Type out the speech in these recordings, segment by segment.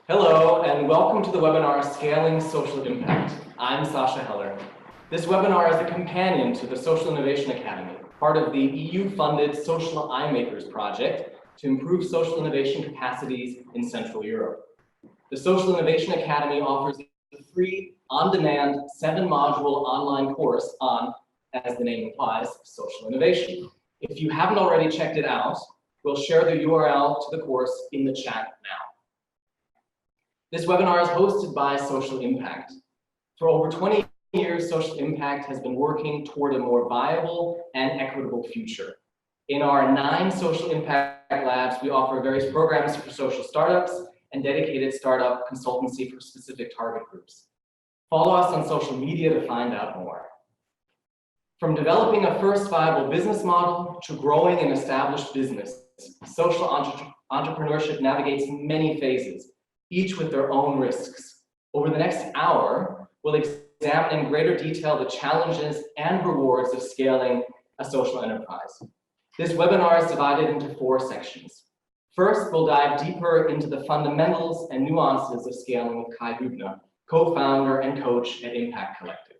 Hello, and welcome to the webinar Scaling Social Impact. I'm Sasha Heller. This webinar is a companion to the Social Innovation Academy, part of the EU-funded Social iMakers project to improve social innovation capacities in Central Europe. The Social Innovation Academy offers a free, on-demand, 7-module online course on, as the name implies, social innovation. If you haven't already checked it out, we'll share the URL to the course in the chat now. This webinar is hosted by Social Impact. For over 20 years, Social Impact has been working toward a more viable and equitable future. In our 9 Social Impact Labs, we offer various programs for social startups and dedicated startup consultancy for specific target groups. Follow us on social media to find out more. From developing a first viable business model to growing an established business, social entrepreneurship navigates many phases, each with their own risks. Over the next hour, we'll examine in greater detail the challenges and rewards of scaling a social enterprise. This webinar is divided into 4 sections. First, we'll dive deeper into the fundamentals and nuances of scaling with Kai Hübner, co-founder and coach at Impact Collective.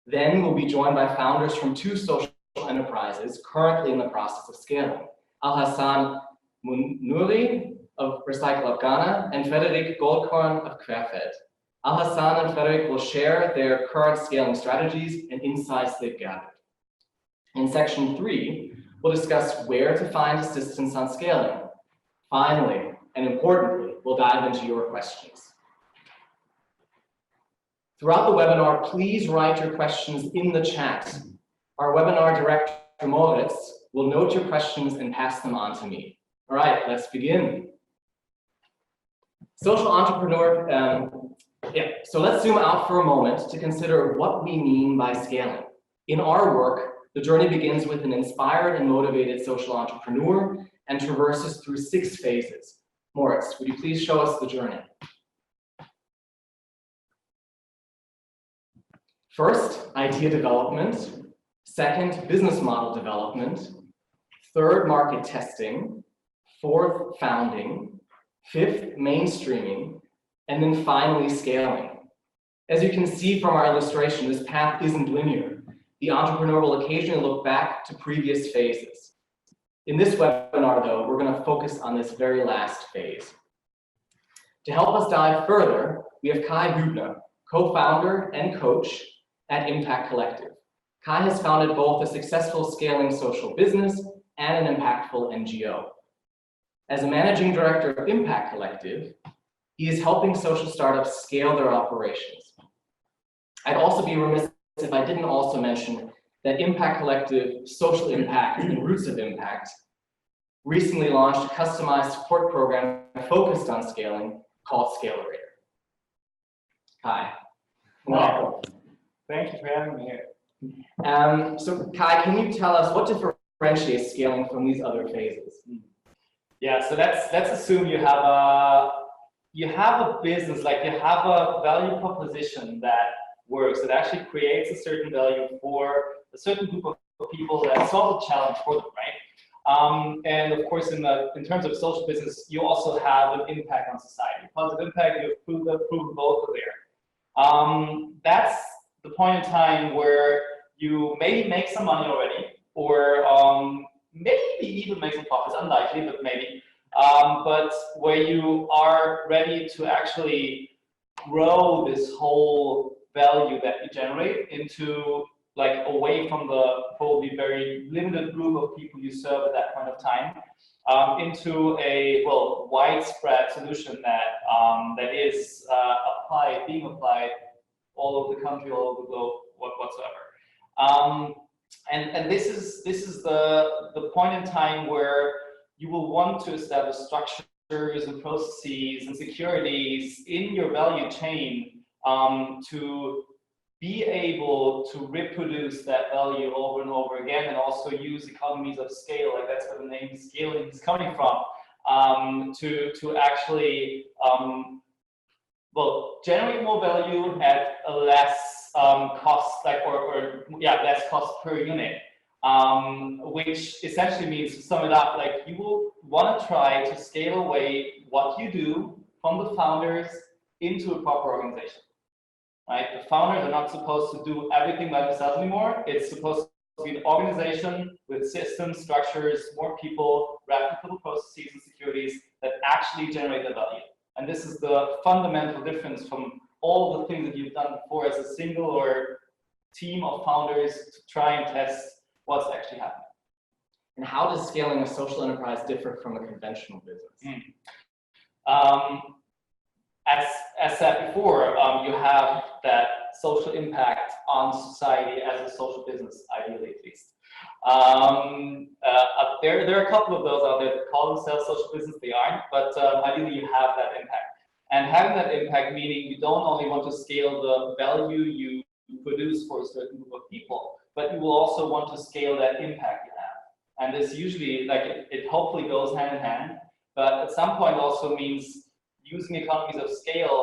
Then we'll be joined by founders from 2 social enterprises currently in the process of scaling, Al-Hassan Munuri of Recycle of Ghana and Frederic Goldkorn of Querfeld. Al-Hassan and Frederic will share their current scaling strategies and insights they've gathered. In section 3, we'll discuss where to find assistance on scaling. Finally, and importantly, we'll dive into your questions. Throughout the webinar, please write your questions in the chat. Our webinar director, Moritz, will note your questions and pass them on to me. All right, let's begin. Social entrepreneur, so let's zoom out for a moment to consider what we mean by scaling. In our work, the journey begins with an inspired and motivated social entrepreneur and traverses through 6 phases. Moritz, would you please show us the journey? First, idea development. Second, business model development. Third, market testing. Fourth, founding. 5th, mainstreaming, and then finally scaling. As you can see from our illustration, this path isn't linear. The entrepreneur will occasionally look back to previous phases. In this webinar, though, we're going to focus on this very last phase. To help us dive further, we have Kai Hübner, co-founder and coach at Impact Collective. Kai has founded both a successful scaling social business and an impactful NGO. As a managing director of Impact Collective, he is helping social startups scale their operations. I'd also be remiss if I didn't also mention that Impact Collective, Social Impact, and Roots of Impact recently launched a customized support program focused on scaling called Scalerator. Kai, welcome. Thank you for having me here. So Kai, can you tell us what differentiates scaling from these other phases? Yeah, so let's assume you have a business, like you have a value proposition that works, that actually creates a certain value for a certain group of people that solve a challenge for them, right? And of course, in terms of social business, you also have an impact on society. Positive impact, you've proven both are there. That's the point in time where you maybe make some money already, or maybe even make some profits, unlikely, but maybe. But where you are ready to actually grow this whole value that you generate into, like, away from the probably very limited group of people you serve at that point of time, into a, well, widespread solution that is being applied all over the country, all over the globe, whatsoever. And this is the point in time where you will want to establish structures and processes and securities in your value chain to be able to reproduce that value over and over again, and also use economies of scale, like that's where the name scaling is coming from, to actually generate more value at a less cost, less cost per unit, which essentially means, to sum it up, like you will want to try to scale away what you do from the founders into a proper organization. Right? The founders are not supposed to do everything by themselves anymore. It's supposed to be an organization with systems, structures, more people, replicable processes and securities that actually generate the value. And this is the fundamental difference from all the things that you've done before as a single or team of founders to try and test what's actually happening. And how does scaling a social enterprise differ from a conventional business? As said before, you have that social impact on society as a social business, ideally at least. There are a couple of those out there that call themselves social business, they aren't, but ideally you have that impact. And having that impact meaning you don't only want to scale the value you produce for a certain group of people, but you will also want to scale that impact you have. And this usually, like it hopefully goes hand in hand, but at some point also means using economies of scale,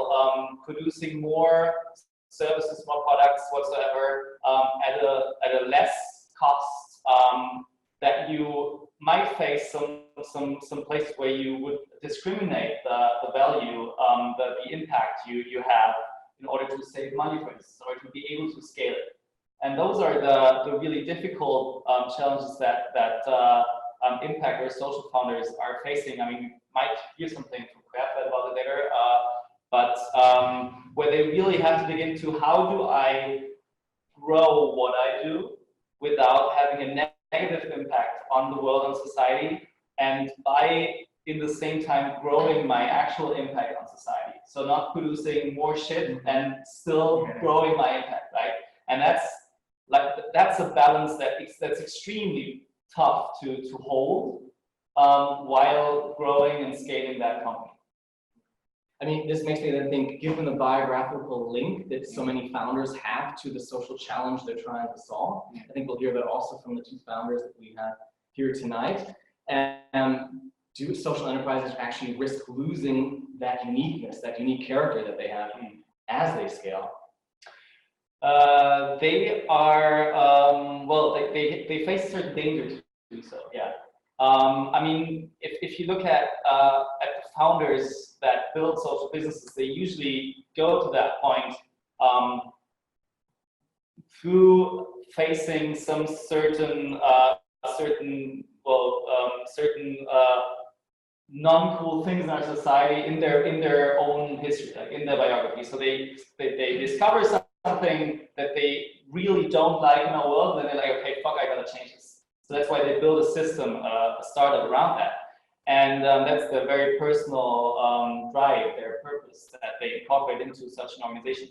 producing more services, more products whatsoever at a less cost, that you might face some places where you would discriminate the value, the impact you have in order to save money, for instance, or to be able to scale it. And those are the really difficult challenges that impact or social founders are facing. I mean, you might hear something from Querfeld about it later, but where they really have to dig into how do I grow what I do without having a negative impact on the world and society, and by in the same time growing my actual impact on society. So not producing more shit and still growing my impact, right? And that's a balance that's extremely tough to hold while growing and scaling that company. I mean, this makes me then think, given the biographical link that so many founders have to the social challenge they're trying to solve, I think we'll hear that also from the two founders that we have here tonight. And do social enterprises actually risk losing that uniqueness, that unique character that they have as they scale? They are, well, they face certain danger to do so, yeah. I mean, if you look at the founders that build social businesses, they usually go to that point through facing some certain non-cool things in our society in their own history, like in their biography. So they discover something that they really don't like in our world, and then they're like, okay, fuck, I gotta change this. So that's why they build a system, a startup around that. And that's the very personal drive, their purpose that they incorporate into such an organization.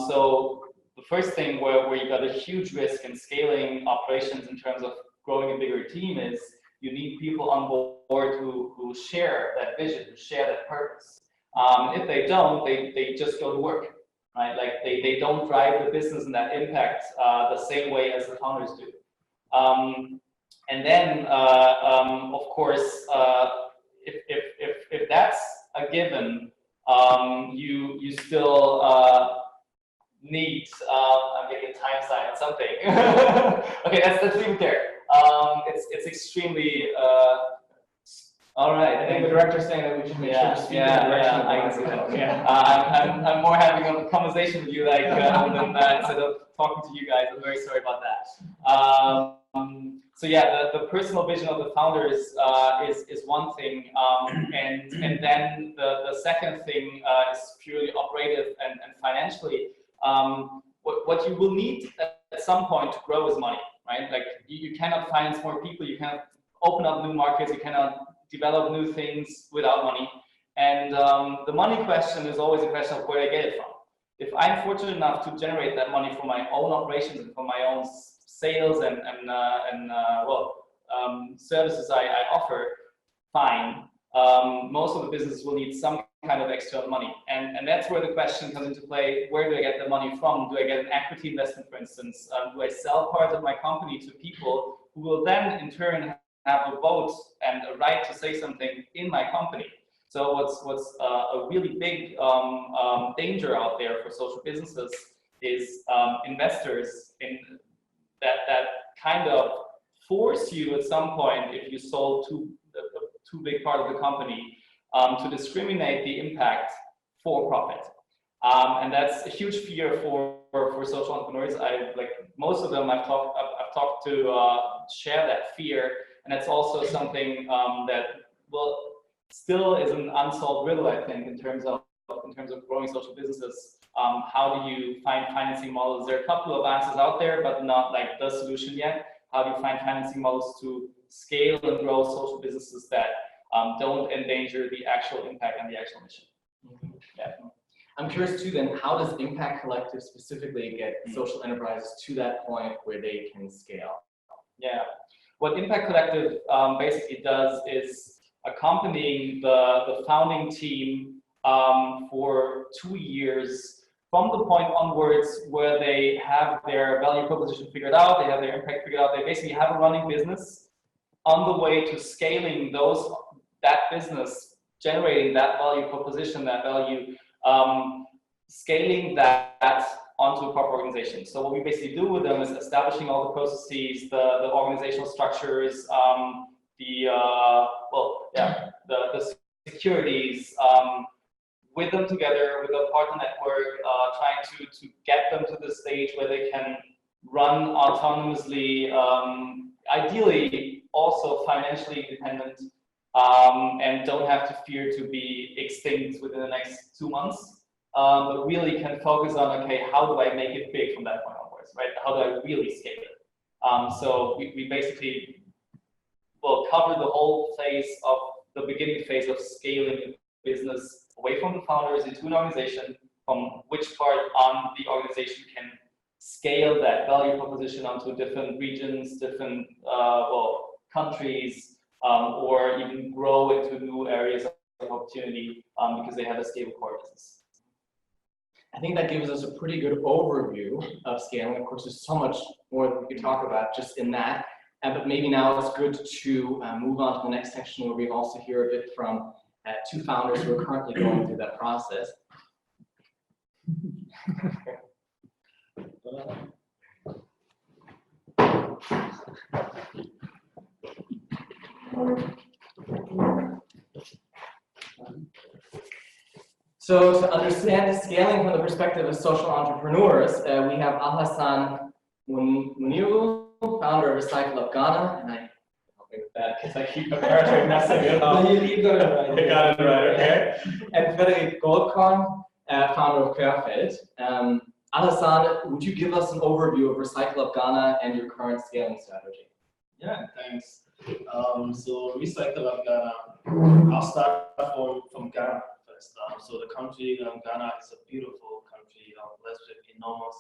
So the first thing where you got a huge risk in scaling operations in terms of growing a bigger team is you need people on board who share that vision, who share that purpose. If they don't, they just go to work, right? Like they don't drive the business and that impact the same way as the founders do. And then, of course, if that's a given, you still need. I'm getting a time sign on something. Okay, let's leave it there. It's extremely. All right. I think the director's saying that we should make sure to speak in the direction of I can see that. Yeah. I'm more having a conversation with you, like than instead of talking to you guys. I'm very sorry about that. So yeah, the personal vision of the founders is one thing, and then the second thing is purely operative and financially. What you will need at some point to grow is money, right? Like you cannot finance more people, you cannot open up new markets, you cannot develop new things without money. And the money question is always a question of where I get it from. If I'm fortunate enough to generate that money from my own operations and from my own sales and services I offer, fine. Most of the businesses will need some kind of external money. And that's where the question comes into play. Where do I get the money from? Do I get an equity investment, for instance? Do I sell part of my company to people who will then in turn have a vote and a right to say something in my company? So what's a really big danger out there for social businesses is investors that kind of force you at some point, if you sold too big part of the company, to discriminate the impact for profit. And that's a huge fear for social entrepreneurs. Most of them I've talked to share that fear, and that's also something that still is an unsolved riddle, I think, in terms of growing social businesses. How do you find financing models? There are a couple of answers out there, but not like the solution yet. How do you find financing models to scale and grow social businesses that don't endanger the actual impact and the actual mission? Yeah. I'm curious too then, how does Impact Collective specifically get social enterprises to that point where they can scale? Yeah, what Impact Collective basically does is accompanying the founding team for 2 years from the point onwards where they have their value proposition figured out, they have their impact figured out, they basically have a running business on the way to scaling that business, generating that value proposition, that value, scaling that onto a proper organization. So what we basically do with them is establishing all the processes, the organizational structures, the securities, with them together, with a partner network, trying to get them to the stage where they can run autonomously, ideally also financially independent, and don't have to fear to be extinct within the next 2 months, but really can focus on, okay, how do I make it big from that point onwards, right? How do I really scale it? So we basically will cover the whole phase of the beginning phase of scaling a business away from the founders into an organization, from which part on the organization can scale that value proposition onto different regions, different countries, or even grow into new areas of opportunity because they have a stable core business. I think that gives us a pretty good overview of scaling. Of course, there's so much more that we could talk about just in that, but maybe now it's good to move on to the next section where we also hear a bit from 2 founders who are currently going through that process. So to understand scaling from the perspective of social entrepreneurs, we have Alhassan Muniru, founder of Recycle Up Ghana, and I help me with that because I keep apparently messing it up. You got it right. I got it right, okay. And Frederik Goldkorn, founder of Querfeld. Alhassan, would you give us an overview of Recycle Up Ghana and your current scaling strategy? Yeah, thanks. So Recycle Up Ghana, I'll start from Ghana first. So the country, Ghana is a beautiful country, blessed with enormous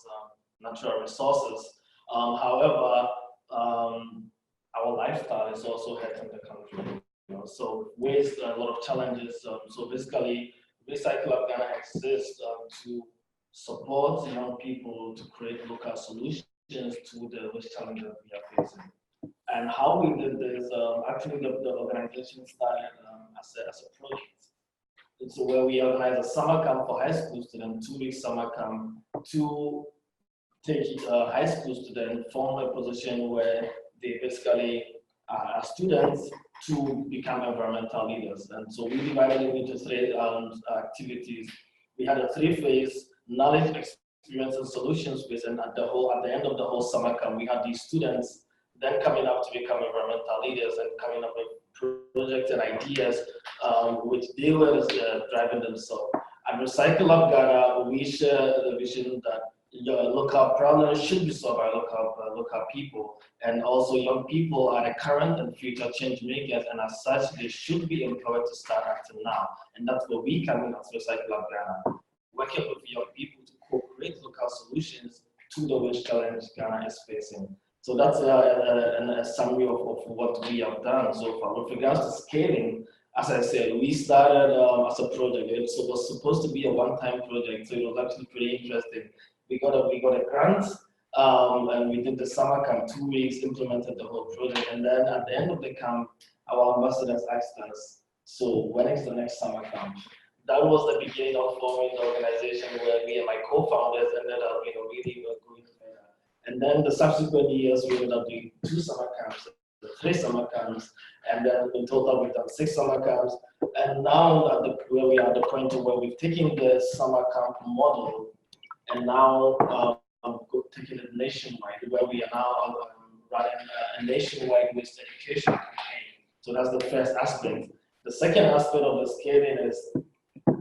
natural resources. However, our lifestyle is also hurting the country. So waste, a lot of challenges. So basically, Recycle Up Ghana exists to support young people to create local solutions to the waste challenges we are facing. And how we did this, actually the organization started as a project. It's where we organized a summer camp for high school students, 2-week summer camp, to take high school students, form a position where they basically are students to become environmental leaders. And so we divided it into 3 activities. We had a 3-phase knowledge, experience, and solutions phase. And at the end of the whole summer camp, we had these students then coming up to become environmental leaders and coming up with projects and ideas which they were driving themselves. At Recycle Up Ghana, we share the vision that local problems should be solved by local people, and also young people are the current and future change makers, and as such, they should be empowered to start acting now. And that's where we come in as Recycle Up Ghana, working with young people to co-create local solutions to the waste challenge Ghana is facing. So that's a summary of what we have done so far. With regards to scaling, as I said, we started as a project. It was supposed to be a one-time project, so it was actually pretty interesting. We got a grant, and we did the summer camp, 2 weeks, implemented the whole project, and then at the end of the camp, our ambassadors asked us, "So when is the next summer camp?" That was the beginning of forming the organization, where me and my co-founders ended up, really going further. And then the subsequent years, we ended up doing 2 summer camps, 3 summer camps, and then in total we've done 6 summer camps. And now where we are at the point where we've taken the summer camp model and now taking it nationwide, where we are now running a nationwide waste education campaign. So that's the first aspect. The second aspect of the scaling is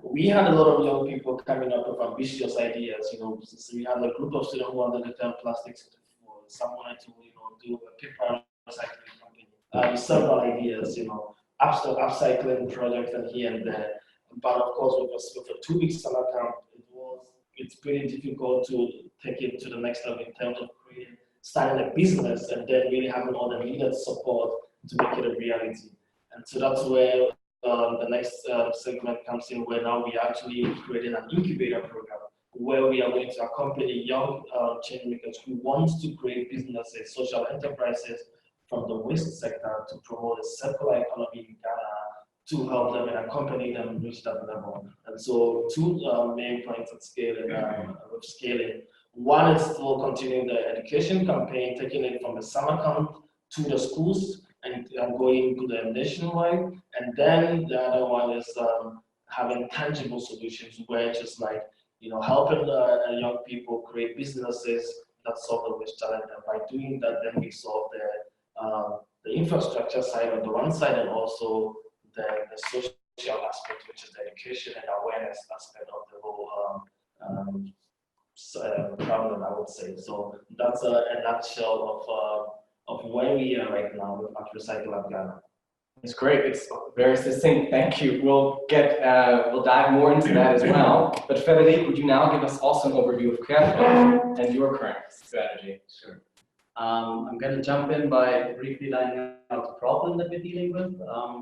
we had a lot of young people coming up with ambitious ideas. So we had a group of students who wanted to turn plastics into food. Some wanted to, do a paper recycling company. Several ideas, upcycling projects and here and there. But of course, with a 2-week summer camp, it's pretty difficult to take it to the next level in terms of starting a business and then really having all the needed support to make it a reality. And so that's where the next segment comes in, where now we actually created an incubator program where we are going to accompany young change makers who want to create businesses, social enterprises from the waste sector to promote a circular economy in Ghana, to help them and accompany them reach that level. And so 2 main points of scaling. One is still continuing the education campaign, taking it from the summer camp to the schools and going to the nationwide. And then the other one is having tangible solutions, where just like, helping young people create businesses that solve the waste challenge. And by doing that, then we solve the infrastructure side on the one side, and also the social aspect, which is the education and awareness aspect of the whole problem, I would say. So that's a nutshell of where we are right now with Recycle Lab Ghana. It's great. It's very succinct. Thank you. We'll dive more into that as well. But Frederic, would you now give us also an overview of Querfeld and your current strategy? Sure. I'm going to jump in by briefly laying out the problem that we're dealing with,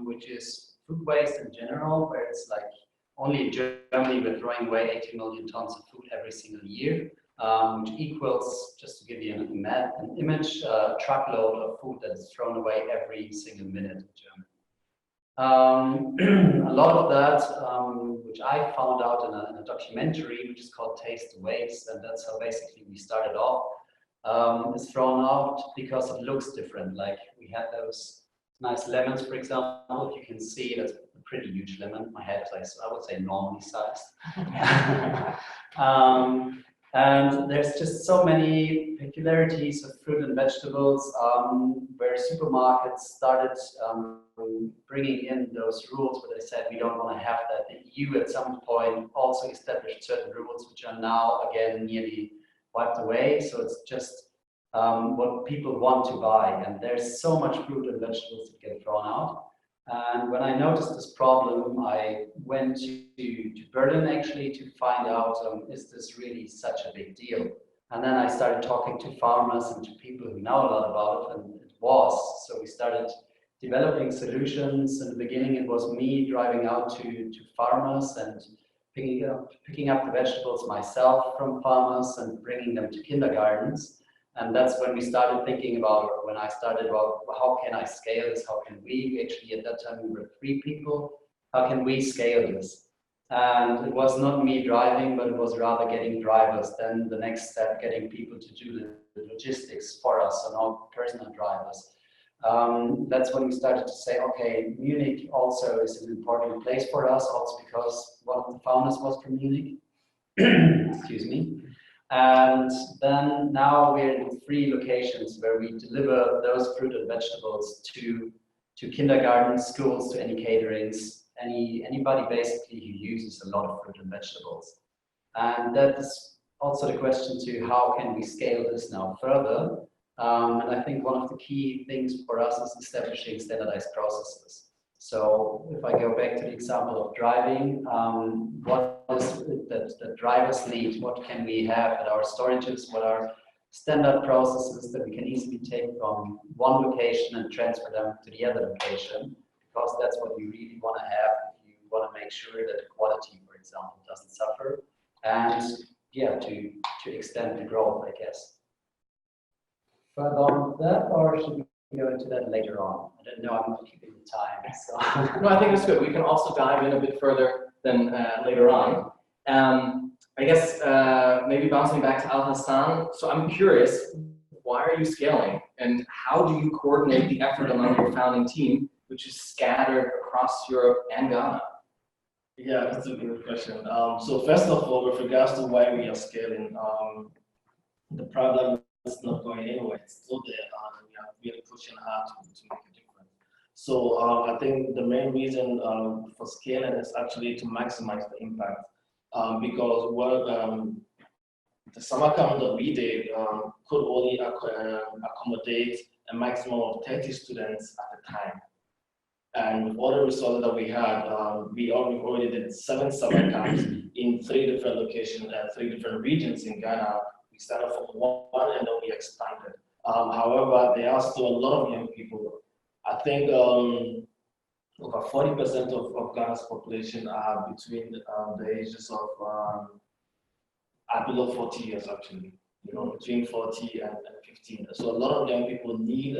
which is food waste in general, where it's like only in Germany we're throwing away 80 million tons of food every single year, which equals, just to give you an image, a truckload of food that is thrown away every single minute in Germany. A lot of that, which I found out in a documentary, which is called Taste the Waste, and that's how basically we started off, is thrown out because it looks different. Like we had those nice lemons, for example. If you can see, that's a pretty huge lemon. My head is like, I would say, normally sized. And there's just so many peculiarities of fruit and vegetables, where supermarkets started bringing in those rules, where they said we don't want to have that. The EU at some point also established certain rules, which are now again nearly wiped away. So it's just what people want to buy, and there's so much fruit and vegetables that get thrown out. And when I noticed this problem, I went to Berlin actually to find out, is this really such a big deal? And then I started talking to farmers and to people who know a lot about it, and it was. So we started developing solutions. In the beginning, it was me driving out to farmers and picking up the vegetables myself from farmers and bringing them to kindergartens. And that's when we started thinking about, or when I started about, well, how can I scale this? How can we, actually at that time we were 3 people, how can we scale this? And it was not me driving, but it was rather getting drivers. Then the next step, getting people to do the logistics for us, so not personal drivers. That's when we started to say, okay, Munich also is an important place for us, also because one of the founders was from Munich. Excuse me. And then now we're in 3 locations where we deliver those fruit and vegetables to kindergarten, schools, to any caterings, anybody basically who uses a lot of fruit and vegetables. And that's also the question to how can we scale this now further. And I think one of the key things for us is establishing standardized processes. So if I go back to the example of driving, what is it that drivers need? What can we have at our storages? What are standard processes that we can easily take from one location and transfer them to the other location? Because that's what we really want to have. You want to make sure that the quality, for example, doesn't suffer. And yeah, to extend the growth, I guess. Further on with that, or should we go into that later on? I don't know, I'm not keeping the time. So. No, I think it's good. We can also dive in a bit further than later on. I guess maybe bouncing back to Al Hassan. So I'm curious, why are you scaling? And how do you coordinate the effort among your founding team, which is scattered across Europe and Ghana? Yeah, that's a good question. So first of all, with regards to why we are scaling, the problem is not going anywhere. It's still there, and we are really pushing hard to make a difference. So I think the main reason for scaling is actually to maximize the impact, because the summer camp that we did could only accommodate a maximum of 30 students at a time. And with all the results that we had, we already did 7 summer camps in 3 different locations and 3 different regions in Ghana. We started from 1 and then we expanded. However, there are still a lot of young people. I think over 40% of Ghana's population are between the ages of are below 40 years actually, you know, between 40 and 15. So a lot of young people need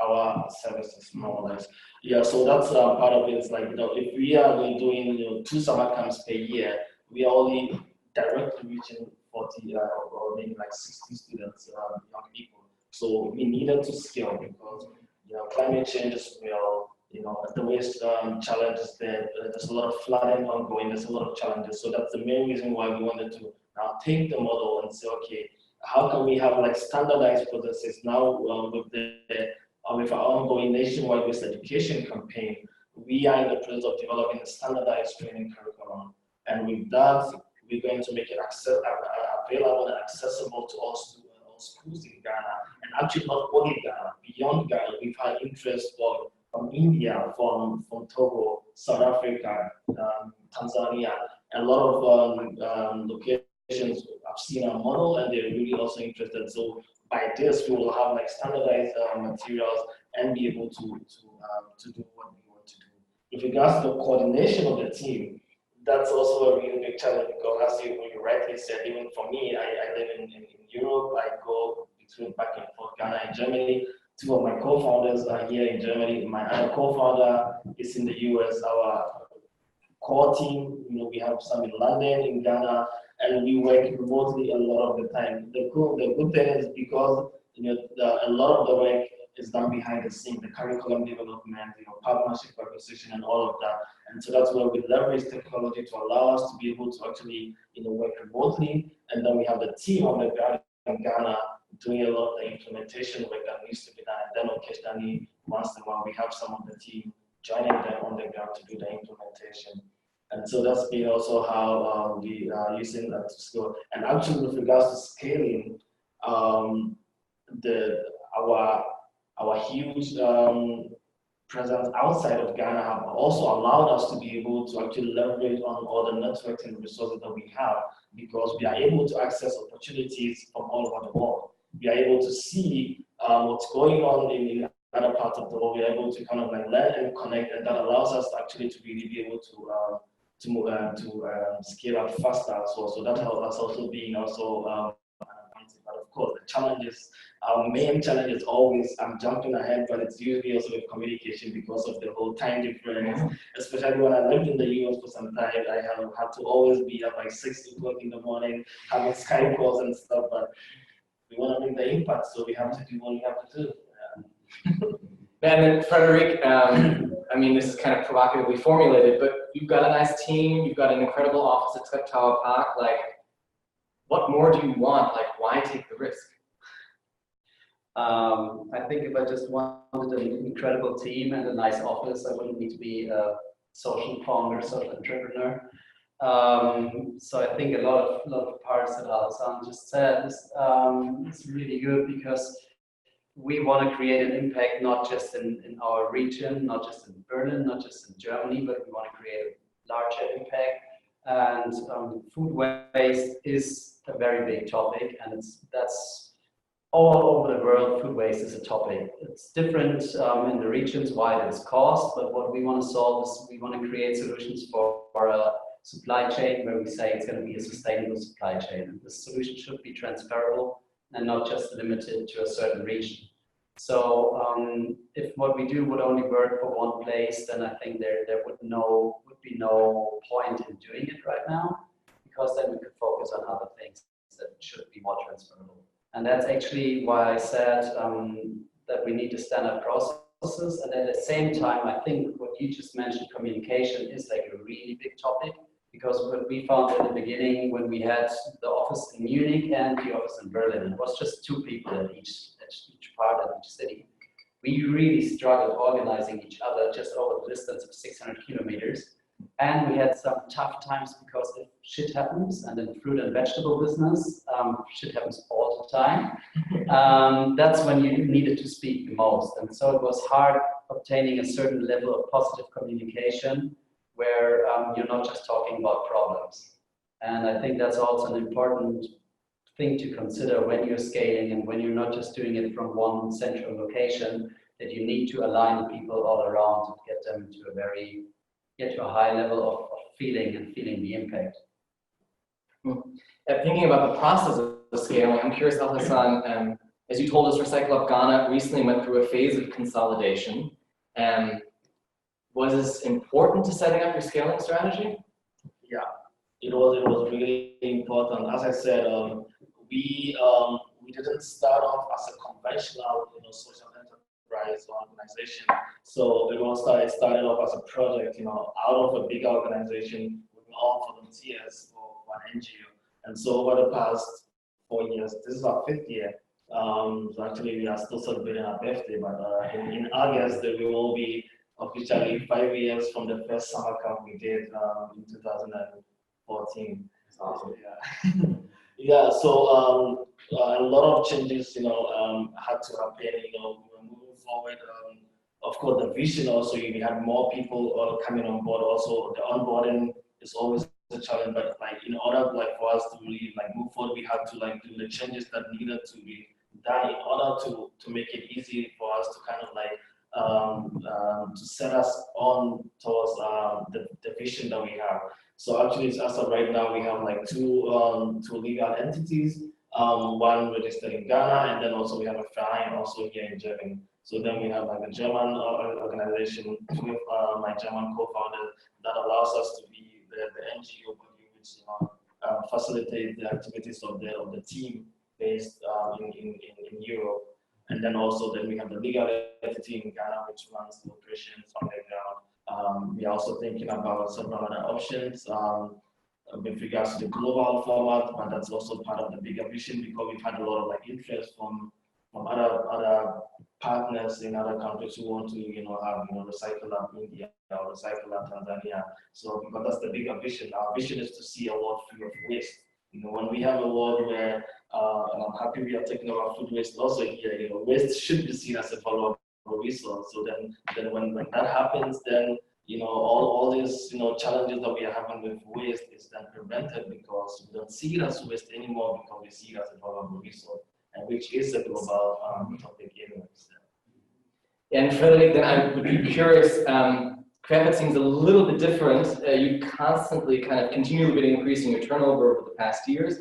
our services more or less. Yeah, so that's part of it. It's like, you know, if we are doing 2 summer camps per year, we are only directly reaching 40 or maybe like 60 students, young people. So we needed to scale because, you know, climate change is real. You know, the waste challenge is there. There's a lot of flooding ongoing. There's a lot of challenges. So that's the main reason why we wanted to now take the model and say, okay, how can we have like standardized processes now with our ongoing nationwide waste education campaign? We are in the process of developing a standardized training curriculum, and with that, we're going to make it available and accessible to all schools in Ghana, and actually not only Ghana, beyond Ghana. We've had interest from India, from Togo, South Africa, Tanzania, and a lot of locations have seen our model and they're really also interested. So by this, we will have like standardized materials and be able to do what we want to do. With regards to the coordination of the team, that's also a really big challenge because, as you rightly said, even for me, I live in Europe. I go between back and forth, Ghana and Germany. 2 of my co-founders are here in Germany. My other co-founder is in the US. Our core team, you know, we have some in London, in Ghana, and we work remotely a lot of the time. The good thing is because, you know, a lot of the work is done behind the scenes, the curriculum development, you know, partnership acquisition and all of that. And so that's where we leverage technology to allow us to be able to actually, you know, work remotely. And then we have the team on the ground in Ghana doing a lot of the implementation work that needs to be done. And then occasionally, once in a while, we have some of the team joining them on the ground to do the implementation. And so that's been also how we are using that to scale. And actually, with regards to scaling, our huge presence outside of Ghana have also allowed us to be able to actually leverage on all the networking resources that we have, because we are able to access opportunities from all over the world. We are able to see what's going on in other parts of the world. We are able to kind of like learn and connect, and that allows us actually to really be able to scale up faster as well. So that helps us also being also but of course, the challenges, our main challenge is always, I'm jumping ahead, but it's usually also with communication because of the whole time difference. Especially when I lived in the US for some time, I have had to always be up like 6 o'clock in the morning, having Skype calls and stuff, but we want to make the impact, so we have to do what we have to do. And then Frederic, I mean, this is kind of provocatively formulated, but you've got a nice team, you've got an incredible office at Tower Park, like, what more do you want? Like, why take the risk? I think if I just wanted an incredible team and a nice office, I wouldn't need to be a social founder, social entrepreneur. So I think a lot of parts that Alexander just said is really good, because we want to create an impact not just in our region, not just in Berlin, not just in Germany, but we want to create a larger impact. And food waste is a very big topic, and that's all over the world. Food waste is a topic. It's different in the regions why it's caused, but what we want to solve is we want to create solutions for a supply chain where we say it's going to be a sustainable supply chain. And the solution should be transferable and not just limited to a certain region. So if what we do would only work for one place, then I think there would be no point in doing it right now, because then we could focus on other things that should be more transferable. And that's actually why I said that we need to standard processes. And at the same time, I think what you just mentioned, communication, is like a really big topic. Because what we found at the beginning, when we had the office in Munich and the office in Berlin, it was just 2 people at each part of each city. We really struggled organizing each other just over the distance of 600 kilometers. And we had some tough times because if shit happens, and in fruit and vegetable business, shit happens all the time. That's when you needed to speak the most. And so it was hard obtaining a certain level of positive communication where you're not just talking about problems. And I think that's also an important thing to consider when you're scaling and when you're not just doing it from one central location, that you need to align people all around to get them to to a high level of feeling the impact. Thinking about the process of scaling, I'm curious, Al Hassan, as you told us, Recycle Up Ghana recently went through a phase of consolidation. Was this important to setting up your scaling strategy? Yeah, it was really important. As I said, we didn't start off as a conventional, social enterprise or organization. So it started off as a project, out of a bigger organization with all volunteers for an NGO. And so over the past 4 years, this is our 5th year. So actually, we are still celebrating our birthday, but in August, we will be officially 5 years from the first summer camp we did in 2014. So, yeah. Yeah, so a lot of changes, had to happen, we were moving forward. Of course, the vision also, we had more people coming on board. Also, the onboarding is always a challenge, but in order for us to really move forward, we had to do the changes that needed to be done in order to make it easy for us to kind of to set us on towards the vision that we have. So actually, as of right now, we have two legal entities, one registered in Ghana, and then also we have a fine also here in Germany. So then we have a German organization with my German co-founder that allows us to be the NGO body which facilitate the activities of the team based in Europe. And then also we have the legal entity in Ghana which runs the operations on the ground. We are also thinking about several other options with regards to the global format, but that's also part of the bigger vision because we've had a lot of interest from other partners in other countries who want to have Recycle Up India or Recycle Up Tanzania. So because that's the bigger vision. Our vision is to see a world free of waste. When we have a world where, and I'm happy we are taking our food waste also here, waste should be seen as a valuable resource. So then when that happens, then all these challenges that we are having with waste is then prevented because we don't see it as waste anymore because we see it as a valuable resource, and which is a global topic anyways. And Frederick, then I would be curious, Crefit seems a little bit different. You constantly kind of continually been increasing your turnover over the past years.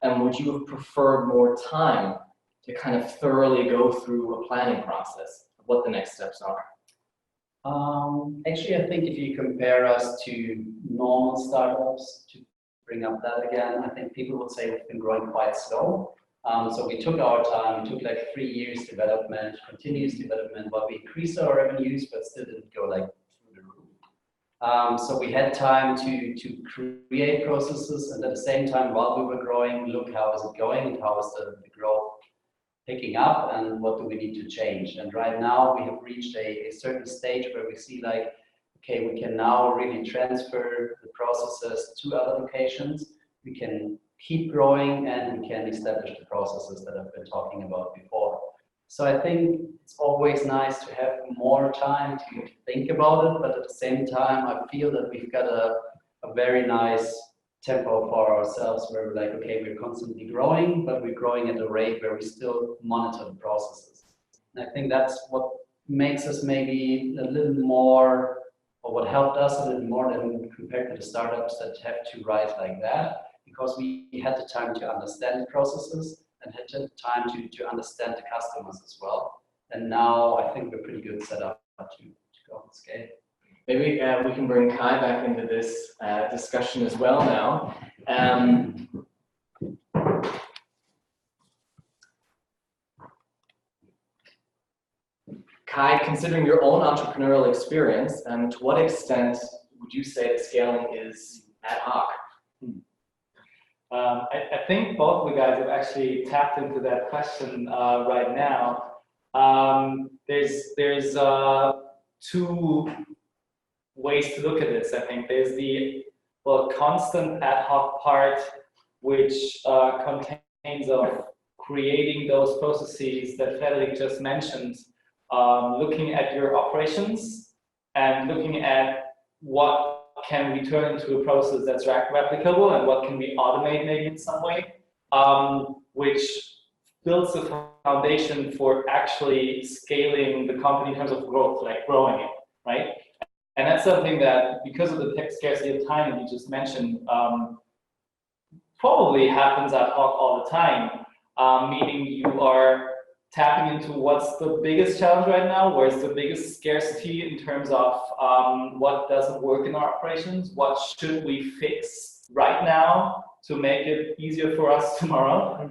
Would you have preferred more time to kind of thoroughly go through a planning process of what the next steps are? Actually, I think if you compare us to normal startups, to bring up that again, I think people would say we've been growing quite slow. So we took our time, we took 3 years development, continuous development, but we increased our revenues, but still didn't go through the roof. So we had time to create processes, and at the same time, while we were growing, look how is it going and how is the growth picking up and what do we need to change. And right now we have reached a certain stage where we see okay, we can now really transfer the processes to other locations. We can keep growing and we can establish the processes that I've been talking about before. So I think it's always nice to have more time to think about it, but at the same time, I feel that we've got a very nice tempo for ourselves where we're okay, we're constantly growing, but we're growing at a rate where we still monitor the processes. And I think that's what makes us maybe a little more, or what helped us a little more than compared to the startups that have to rise like that, because we had the time to understand the processes and had the time to understand the customers as well. And now I think we're pretty good set up to go and scale. Maybe we can bring Kai back into this discussion as well now. Kai, considering your own entrepreneurial experience, to what extent would you say that scaling is ad hoc? I think both of the guys have actually tapped into that question right now. There's two ways to look at this. I think there's the constant ad hoc part, which contains of creating those processes that Frederick just mentioned, looking at your operations and looking at what can we turn into a process that's replicable and what can we automate maybe in some way, which builds the foundation for actually scaling the company in terms of growth, like growing it, right? And that's something that, because of the scarcity of time that you just mentioned, probably happens ad hoc all the time, meaning you are tapping into what's the biggest challenge right now, where's the biggest scarcity in terms of what doesn't work in our operations, what should we fix right now to make it easier for us tomorrow.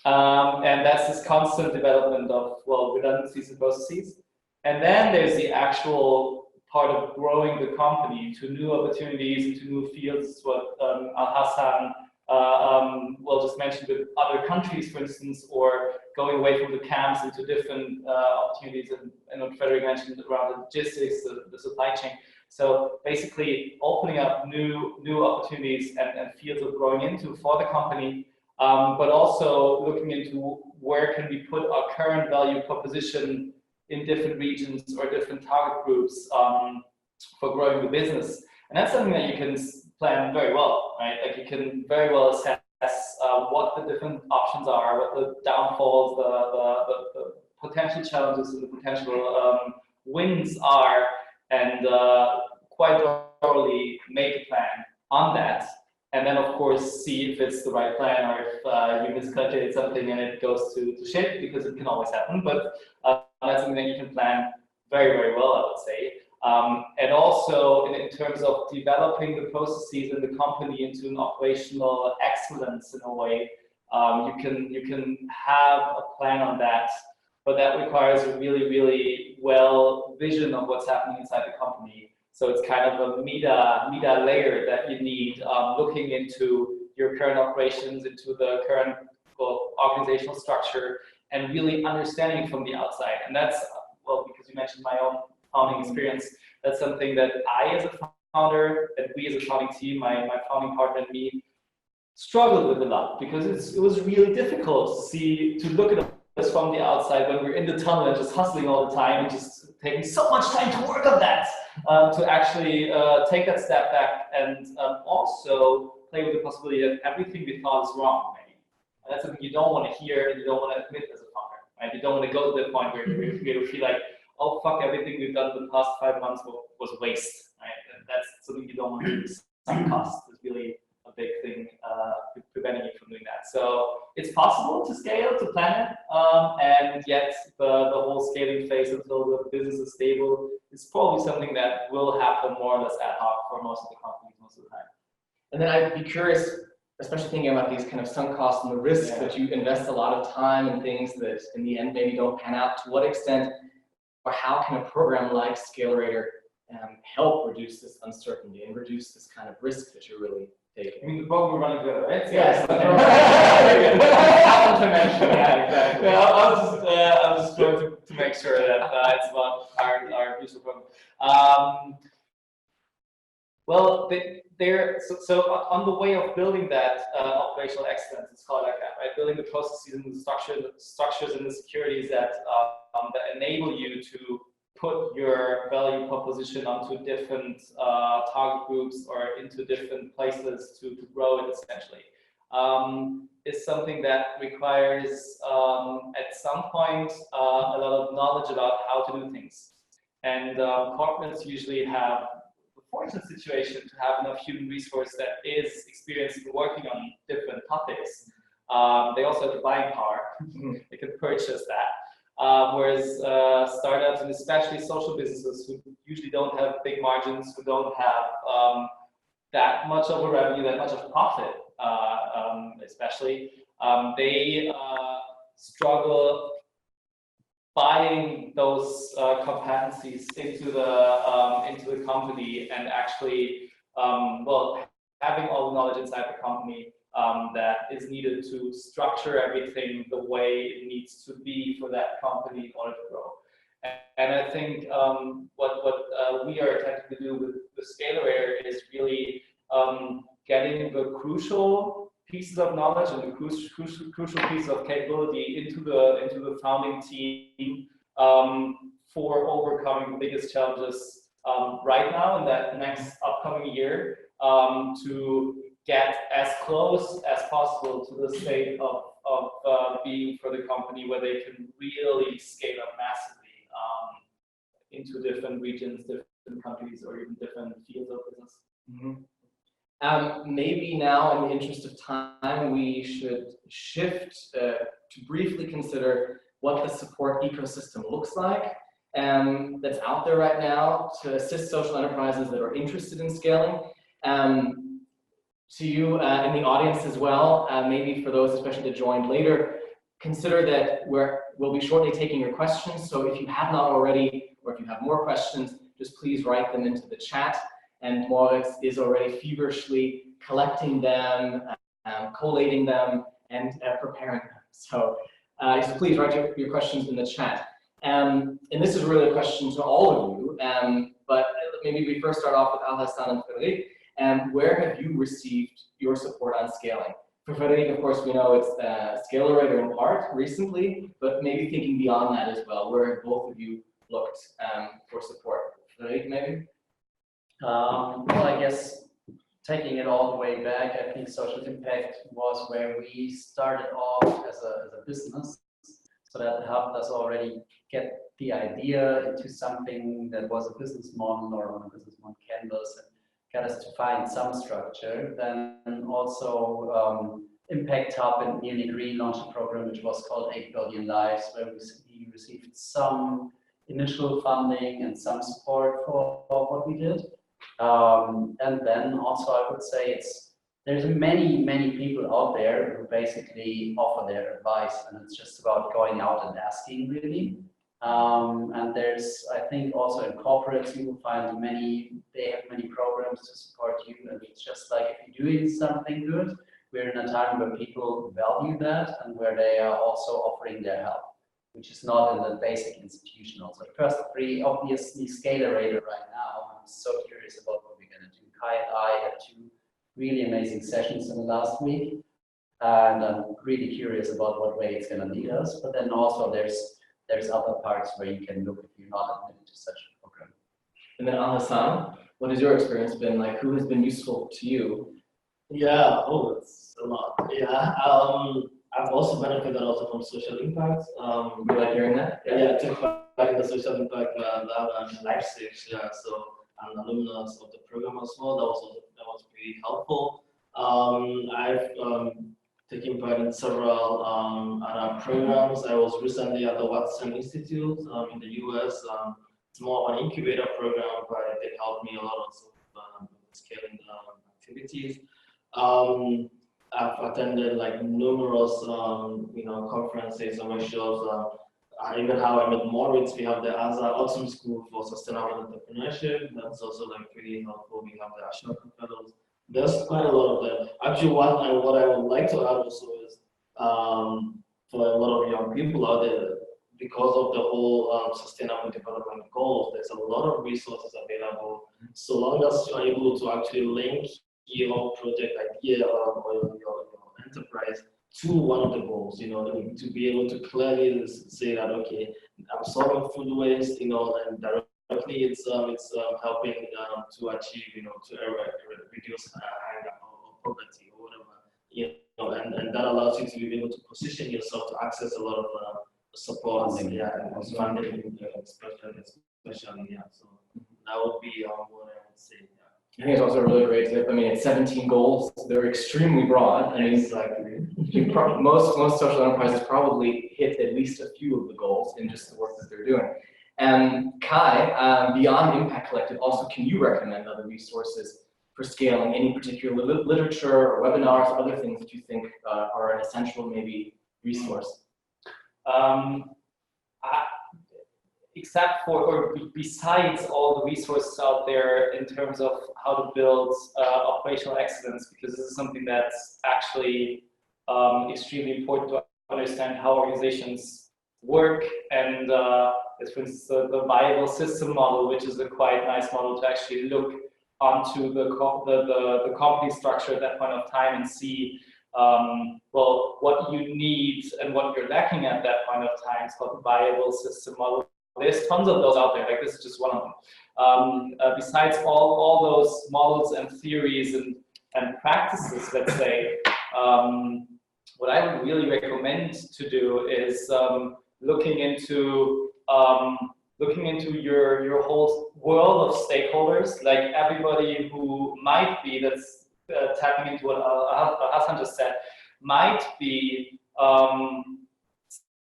And that's this constant development of, redundancies and processes. And then there's the actual part of growing the company into new opportunities, into new fields, what Al-Hassan just mentioned with other countries, for instance, or going away from the camps into different opportunities, and what Frederick mentioned around the logistics, the supply chain. So basically opening up new opportunities and fields of growing into for the company, but also looking into where can we put our current value proposition in different regions or different target groups for growing the business. And that's something that you can plan very well, right? Like you can very well assess what the different options are, what the downfalls, the potential challenges and the potential wins are, and quite thoroughly make a plan on that. And then, of course, see if it's the right plan or if you miscalculate something and it goes to shit, because it can always happen. But that's something that you can plan very, very well, I would say. And also in terms of developing the processes in the company into an operational excellence in a way, you can have a plan on that, but that requires a really, really well vision of what's happening inside the company. So it's kind of a meta layer that you need, looking into your current operations, into the current organizational structure, and really understanding from the outside. And that's, because you mentioned my own founding experience, that's something that I as a founder, and we as a founding team, my founding partner and me, struggled with a lot, because it was really difficult to look at us from the outside when we're in the tunnel and just hustling all the time and just taking so much time to work on that, to actually take that step back and also play with the possibility that everything we thought is wrong, maybe. And that's something you don't want to hear and you don't want to admit as a founder, right? You don't want to go to the point where you feel like, oh fuck, everything we've done in the past 5 months was waste, right? And that's something you don't want to do. Sunk cost is really a big thing preventing you from doing that. So it's possible to scale, to plan it, and yet the whole scaling phase until the business is stable is probably something that will happen more or less ad hoc for most of the companies most of the time. And then I'd be curious, especially thinking about these kind of sunk costs and the risk that you invest a lot of time in things that in the end maybe don't pan out. To what extent or how can a program like Scalerator help reduce this uncertainty and reduce this kind of risk that you're really taking? I mean, the program we're running together, right? Yes. Yeah, exactly. Yeah, I was just going to make sure that it's about our mutual program. So on the way of building that operational excellence, it's called like that, right? Building the processes and the structures and the securities that enable you to put your value proposition onto different target groups or into different places to grow it essentially, is something that requires at some point a lot of knowledge about how to do things. And corporates usually have the fortunate situation to have enough human resource that is experienced in working on different topics. They also have the buying power. They can purchase that. Whereas startups and especially social businesses who usually don't have big margins, who don't have that much of a revenue, that much of profit, especially, they struggle buying those competencies into the company and actually well, having all the knowledge inside the company that is needed to structure everything the way it needs to be for that company in order to grow. And I think what we are attempting to do with the Scalerator is really getting the crucial pieces of knowledge and the crucial pieces of capability into the founding team for overcoming the biggest challenges right now in that next upcoming year, to get as close as possible to the state of being for the company where they can really scale up massively into different regions, different countries, or even different fields of business. Mm-hmm. Maybe now, in the interest of time, we should shift to briefly consider what the support ecosystem looks like that's out there right now to assist social enterprises that are interested in scaling. To you in the audience as well, maybe for those especially that joined later, consider that we'll be shortly taking your questions. So if you have not already, or if you have more questions, just please write them into the chat. And Moritz is already feverishly collecting them, collating them, and preparing them. So please write your questions in the chat. And this is really a question to all of you, but maybe we first start off with Al-Hassan and Frederic. Where have you received your support on scaling? For Frederic, of course, we know it's Scalerator in part recently, but maybe thinking beyond that as well, where have both of you looked for support? Frederic, maybe? Well, I guess taking it all the way back, I think social impact was where we started off as a business. So that helped us already get the idea into something that was a business model or on a business model canvas, and got us to find some structure. Then also Impact Hub in Munich relaunched a program which was called 8 Billion Lives, where we received some initial funding and some support for what we did. And then also I would say there's many people out there who basically offer their advice, and it's just about going out and asking really. And there's, I think also in corporates you will find they have many programs to support you, and it's just like if you're doing something good, we're in a time where people value that and where they are also offering their help, which is not in the basic institutional. So first three, obviously Scalerator right now. I'm so curious about what we're going to do. Kai and I had 2 really amazing sessions in the last week, and I'm really curious about what way it's going to lead us. But then also there's other parts where you can look if you're not admitted to such a program. And then Al-Hassan, what has your experience been like? Who has been useful to you? Yeah, it's a lot. Yeah, I've also benefited also from social impact. You like hearing that? Yeah, took part in the social impact lab in Leipzig. Yeah, so I'm an alumnus of the program as well. That was pretty helpful. I've taken part in several other programs. I was recently at the Watson Institute in the US. It's more of an incubator program, but it helped me a lot of scaling activities. I've attended like numerous, conferences and workshops. Even how I met Moritz, we have the ASA Autumn School for Sustainable Entrepreneurship. That's also like pretty helpful. We have the Ashoka Fellows. There's quite a lot of them. Actually, what I would like to add also is for a lot of young people out there, because of the whole sustainable development goals, there's a lot of resources available. So long as you're able to actually link your project idea or your enterprise to one of the goals, to be able to clearly say that, okay, I'm solving food waste, and directly it's helping to achieve, to reduce hunger or poverty or whatever, and that allows you to be able to position yourself to access a lot of support, funding, especially, yeah. So that would be what I would say. I think it's also a really great tip. I mean, it's 17 goals. They're extremely broad. I mean, Exactly. most social enterprises probably hit at least a few of the goals in just the work that they're doing. And Kai, beyond Impact Collective, also, can you recommend other resources for scaling? Any particular literature or webinars, or other things that you think are an essential maybe resource? except for, or besides all the resources out there in terms of how to build operational excellence, because this is something that's actually extremely important to understand how organizations work. And as for instance, the viable system model, which is a quite nice model to actually look onto the company structure at that point of time and see well, what you need and what you're lacking at that point of time. It's called the viable system model. There's tons of those out there, like this is just one of them. Besides all those models and theories and practices, let's say, what I would really recommend to do is looking into your whole world of stakeholders, like everybody who might be, that's tapping into what Hassan just said, might be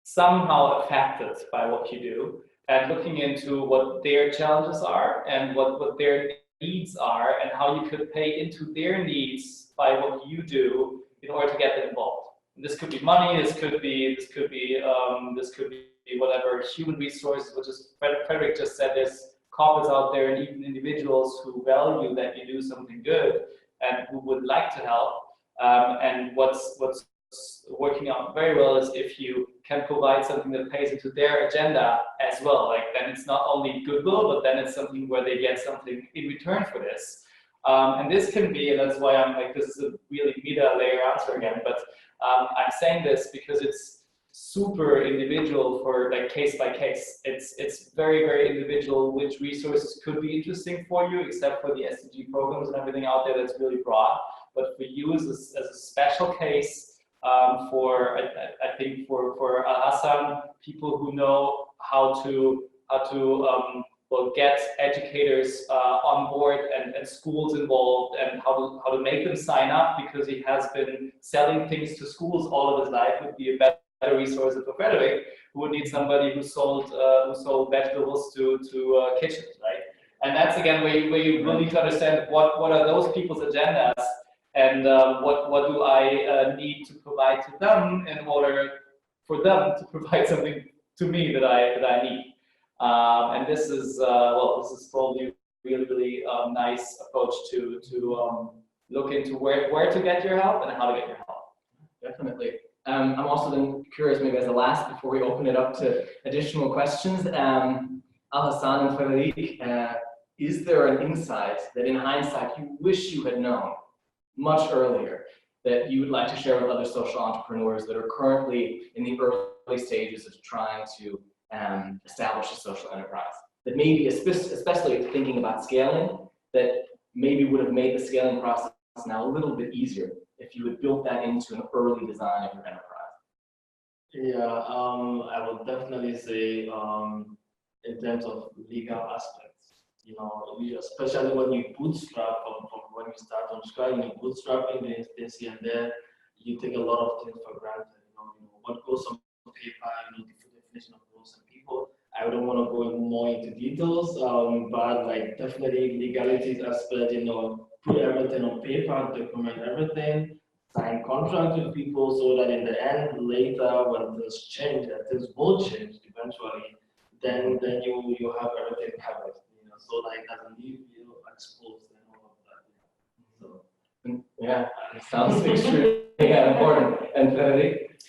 somehow affected by what you do, and looking into what their challenges are and what their needs are and how you could pay into their needs by what you do in order to get them involved. And this could be money, this could be whatever human resources, which is Frederick just said, there's corporates out there and even individuals who value that you do something good and who would like to help. And what's working out very well is if you can provide something that pays into their agenda as well. Like then it's not only goodwill, but then it's something where they get something in return for this. And this can be, and that's why I'm like, this is a really meta layer answer again, but I'm saying this because it's super individual for like case by case. It's very, very individual which resources could be interesting for you, except for the SDG programs and everything out there that's really broad. But for you as a special case, I think for Hassan, people who know how to well, get educators on board and schools involved, and how to make them sign up, because he has been selling things to schools all of his life, would be a better resource for Frederick, who would need somebody who sold vegetables to kitchens, right? And that's again where you really need to understand what are those people's agendas, and what do I need to provide to them in order for them to provide something to me that I need. And this is well, this is probably really nice approach to look into where to get your help and how to get your help. Definitely. I'm also then curious, maybe as a last, before we open it up to additional questions, Al-Hassan and Frederic, is there an insight that in hindsight you wish you had known much earlier that you would like to share with other social entrepreneurs that are currently in the early stages of trying to establish a social enterprise? That maybe, especially thinking about scaling, that maybe would have made the scaling process now a little bit easier if you had built that into an early design of your enterprise. Yeah, I would definitely say in terms of legal aspects, you know, especially when you bootstrap from when you start from scratch, you bootstrapping the instance here and there, you take a lot of things for granted. You know what goes on paper, the definition of roles and people. I don't want to go more into details, but like definitely legalities aspect, put everything on paper, document everything, sign contracts with people, so that in the end, later when things change, and things will change eventually, then you have everything covered, so like doesn't leave you exposed and all of that. So yeah, it sounds extremely important. And Frederic?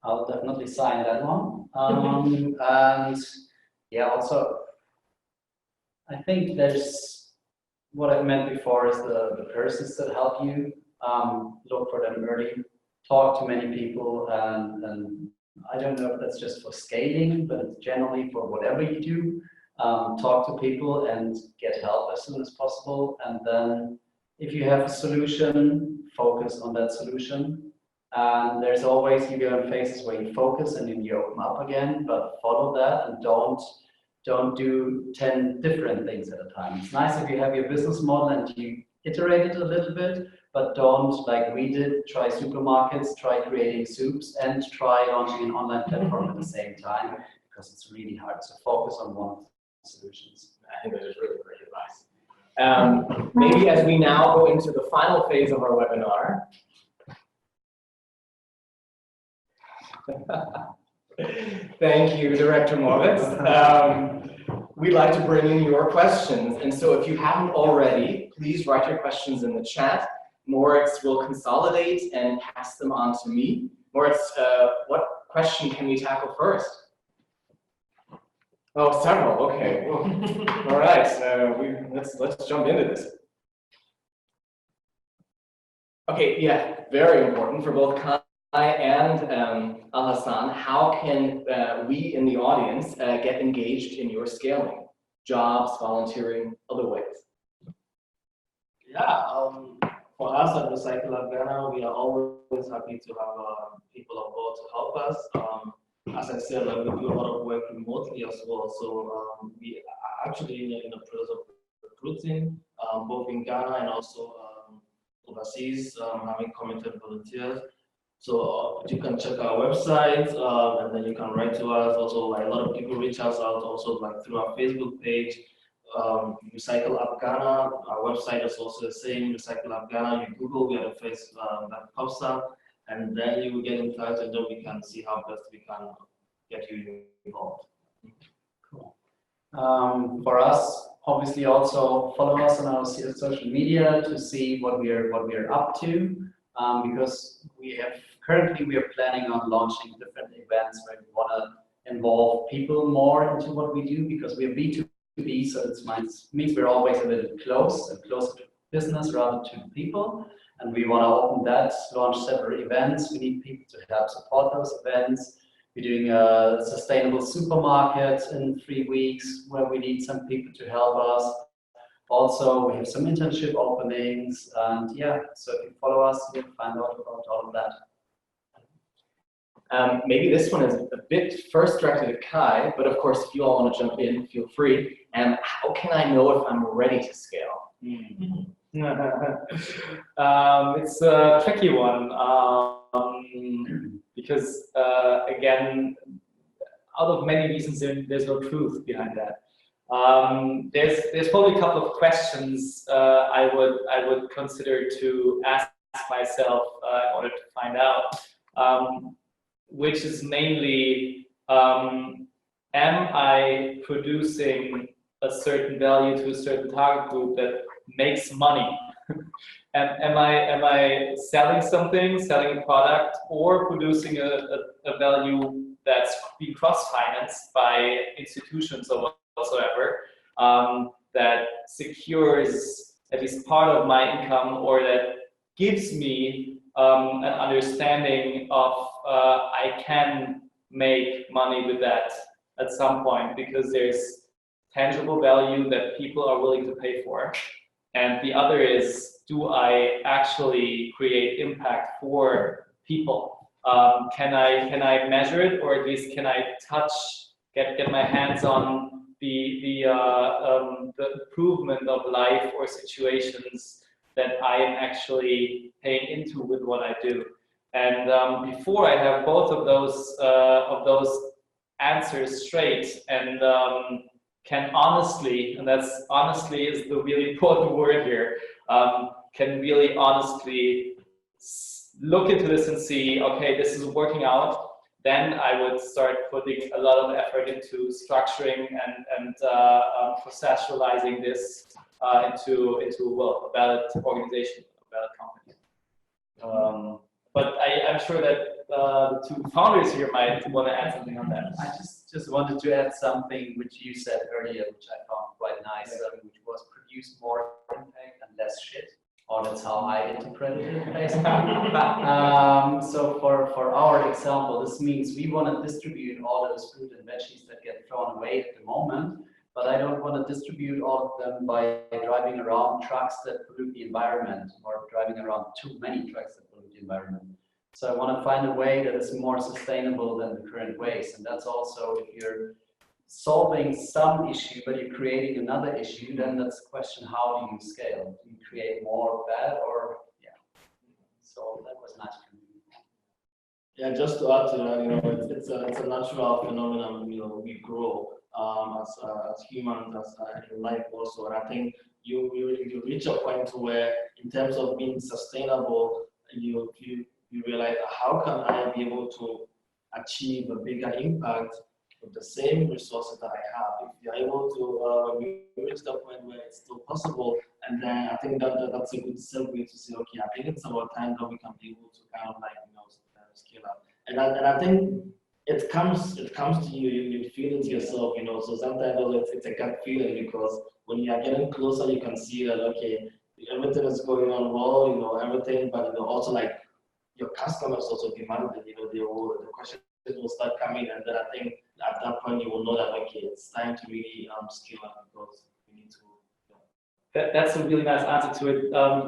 I'll definitely sign that one. And yeah, also, I think there's what I've meant before is the persons that help you. Look for them early, talk to many people, and I don't know if that's just for scaling, but it's generally for whatever you do. Talk to people and get help as soon as possible. And then if you have a solution, focus on that solution. And there's always, you go in phases where you focus and then you open up again, but follow that and don't do 10 different things at a time. It's nice if you have your business model and you iterate it a little bit, but don't, like we did, try supermarkets, try creating soups, and try launching an online platform at the same time, because it's really hard to focus on one of the solutions. I think that is really great advice. Maybe as we now go into the final phase of our webinar, Thank you, Director Moritz. We'd like to bring in your questions, and so if you haven't already, please write your questions in the chat. Moritz will consolidate and pass them on to me. Moritz, what question can we tackle first? Oh, several. Okay. Well, all right. Let's jump into this. Okay. Yeah. Very important for both Kai and Al-Hassan. How can we in the audience get engaged in your scaling? Jobs, volunteering, other ways. Yeah. For us at Recycle Ghana, we are always happy to have people on board to help us. As I said, like, we do a lot of work remotely as well. So we are actually in the process of recruiting, both in Ghana and also overseas, having committed volunteers. So you can check our website, and then you can write to us. Also, like, a lot of people reach us out also, like, through our Facebook page. Recycle Up Ghana. Our website is also the same, Recycle Up Ghana. You Google, we are the first that pops up, and then you will get in touch, and then we can see how best we can get you involved. Cool. For us, obviously, also follow us on our social media to see what we are up to, because currently we are planning on launching different events where we want to involve people more into what we do, because we are B2B. So it means we're always a little closer to business rather to people, and we want to open that, launch several events. We need people to help support those events. We're doing a sustainable supermarket in 3 weeks where we need some people to help us. Also, we have some internship openings, and yeah, so if you follow us, you'll find out about all of that. Maybe this one is a bit first directed at Kai, but of course, if you all want to jump in, feel free. How can I know if I'm ready to scale? It's a tricky one, because again, out of many reasons, there's no truth behind that. There's probably a couple of questions I would consider to ask myself in order to find out. Which is mainly, am I producing a certain value to a certain target group that makes money? Am I selling something, selling a product, or producing a value that's being cross-financed by institutions or whatsoever, that secures at least part of my income, or that gives me an understanding of I can make money with that at some point, because there's tangible value that people are willing to pay for. And the other is, do I actually create impact for people? Can I measure it, or at least can I get my hands on the improvement of life or situations that I am actually paying into with what I do? And before I have both of those answers straight, and can honestly, and that's honestly is the really important word here, can really honestly look into this and see, okay, this is working out, then I would start putting a lot of effort into structuring and processualizing this into well, a valid organization, a valid company. But I'm sure that the two founders here might want to add something on that. I just wanted to add something which you said earlier, which I found quite nice, which was produce more impact and less shit. Or that's how I interpreted it, basically. So for our example, this means we want to distribute all those fruit and veggies that get thrown away at the moment, but I don't want to distribute all of them by driving around trucks that pollute the environment, or driving around too many trucks that pollute the environment. So I want to find a way that is more sustainable than the current ways. And that's also, if you're solving some issue, but you're creating another issue, then that's the question, how do you scale? Do you create more bad, or, yeah. So that was nice for me. Yeah, just to add to that, it's a natural phenomenon. We grow as humans, as in life also. And I think you reach a point where, in terms of being sustainable, you realize, how can I be able to achieve a bigger impact with the same resources that I have. If you're able to reach the point where it's still possible, and then I think that's a good segue to say, okay, I think it's about time that we can be able to kind of like, scale up. And I think it comes to you, you feel it yourself, so sometimes it's a gut feeling, because when you are getting closer, you can see that, okay, everything is going on well, everything, but also like your customers also demand it, the questions will start coming, and then I think at that point you will know that, okay, it's time to really scale up, because we need to. That's a really nice answer to it.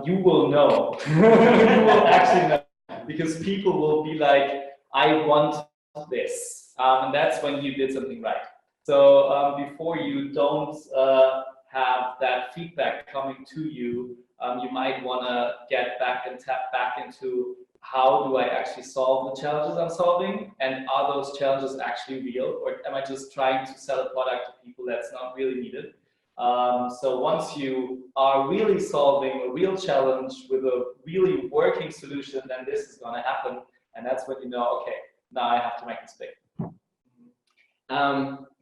You will know. You will actually know, because people will be like, I want this, and that's when you did something right. So before you don't have that feedback coming to you, you might want to get back and tap back into, how do I actually solve the challenges I'm solving, and are those challenges actually real, or am I just trying to sell a product to people that's not really needed? So once you are really solving a real challenge with a really working solution, then this is going to happen, and that's when you know, okay, now I have to make this big.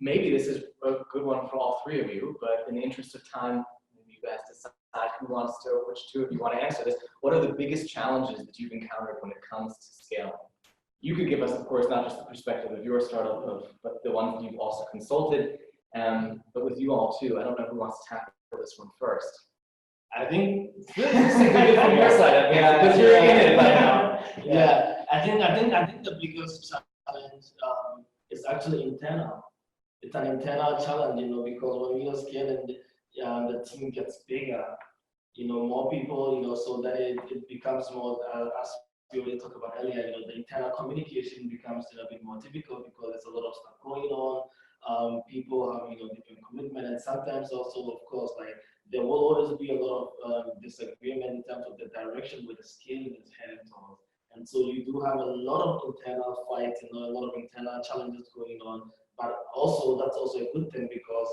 Maybe this is a good one for all three of you, but in the interest of time, maybe you guys decide which two of you want to answer this. What are the biggest challenges that you've encountered when it comes to scaling? You could give us, of course, not just the perspective of your startup, but the ones that you've also consulted, but with you all too. I don't know who wants to tackle this one first. I think It's really interesting to hear from your side, because you're in it right now. Yeah, I think the biggest challenge is actually internal. It's an internal challenge, because when we are scaling, the team gets bigger, more people, so that it becomes more, as we already talked about earlier, the internal communication becomes a bit more difficult, because there's a lot of stuff going on. People have, different commitment, and sometimes also, of course, like, there will always be a lot of disagreement in terms of the direction where the scaling is headed towards. And so you do have a lot of internal fights and a lot of internal challenges going on, but also that's also a good thing, because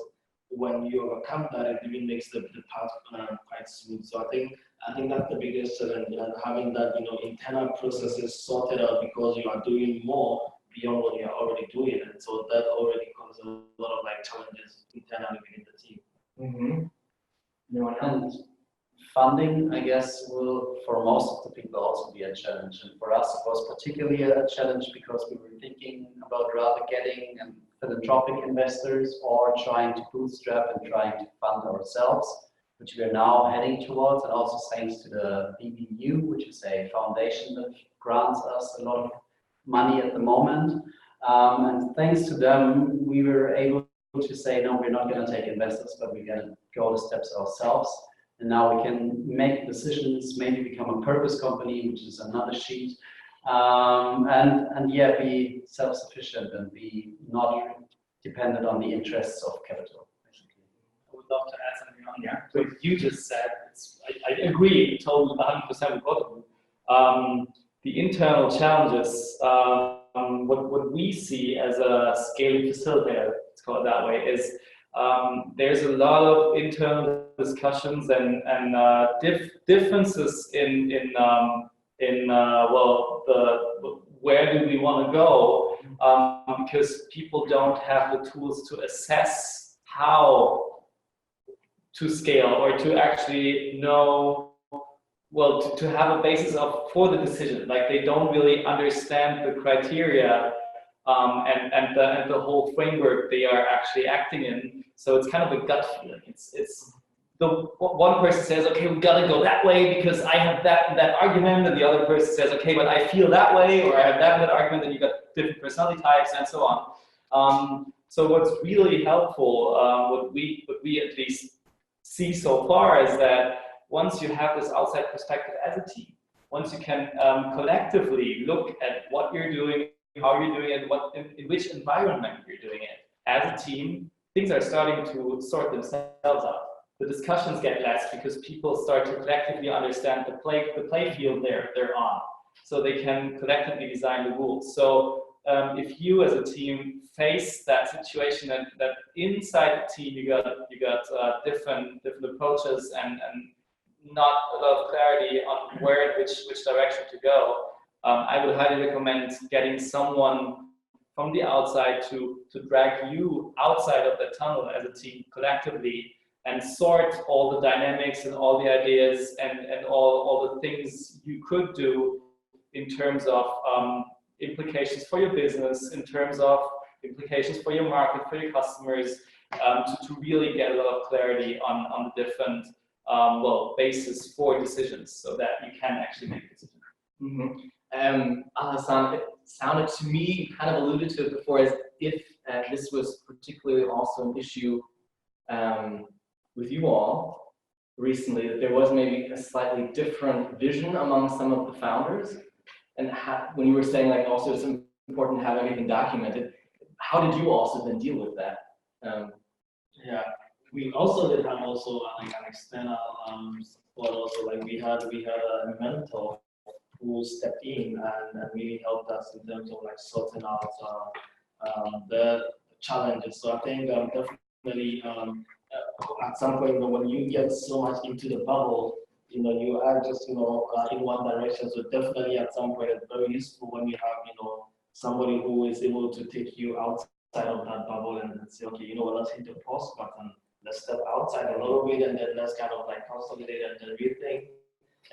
when you overcome that, it really makes the path quite smooth. So I think that's the biggest challenge, having that internal processes sorted out, because you are doing more beyond what you are already doing, and so that already causes a lot of like challenges internally within the team. Mm-hmm. Anyone else? And funding, I guess, will for most of the people also be a challenge. And for us, it was particularly a challenge, because we were thinking about rather getting philanthropic investors or trying to bootstrap and trying to fund ourselves, which we are now heading towards, and also thanks to the BBU, which is a foundation that grants us a lot of money at the moment. And thanks to them, we were able to say, no, we're not going to take investors, but we're going to go the steps ourselves. And now we can make decisions, maybe become a purpose company, which is another sheet. And yeah, be self-sufficient and be not dependent on the interests of capital, basically. I would love to add something on here. What you just said, I agree totally 100% with both of you. The internal challenges, what we see as a scaling facilitator, let's call it that way, is there's a lot of internal discussions and differences in where do we want to go, because people don't have the tools to assess how to scale, or to actually know, to have a basis for the decision. Like, they don't really understand the criteria and the whole framework they are actually acting in. So it's kind of a gut feeling. It's the one person says, okay, we gotta go that way because I have that argument, and the other person says, okay, but I feel that way, or I have that argument, and you got different personality types and so on. So what's really helpful, what we at least see so far, is that once you have this outside perspective as a team, once you can collectively look at what you're doing, how you're doing it, in which environment you're doing it as a team, things are starting to sort themselves out. The discussions get less because people start to collectively understand the play field they're on, so they can collectively design the rules. So if you as a team face that situation that inside the team you got different approaches and not a lot of clarity on which direction to go, I would highly recommend getting someone from the outside to drag you outside of the tunnel as a team collectively and sort all the dynamics and all the ideas and all the things you could do in terms of implications for your business, in terms of implications for your market, for your customers, to really get a lot of clarity on the different basis for decisions so that you can actually make decisions. Hassan, it sounded to me, you kind of alluded to it before, as if this was particularly also an issue with you all recently, that there was maybe a slightly different vision among some of the founders. And when you were saying like also it's important to have everything documented, how did you also then deal with that? Yeah, we also did have also like an external support also, like we had a mentor who stepped in and really helped us in terms of like sorting out the challenges. So I think definitely at some point, when you get so much into the bubble, you are just in one direction. So definitely at some point it's very useful when you have somebody who is able to take you outside of that bubble and say, okay, let's hit the pause button, let's step outside a little bit, and then let's kind of like consolidate and then rethink,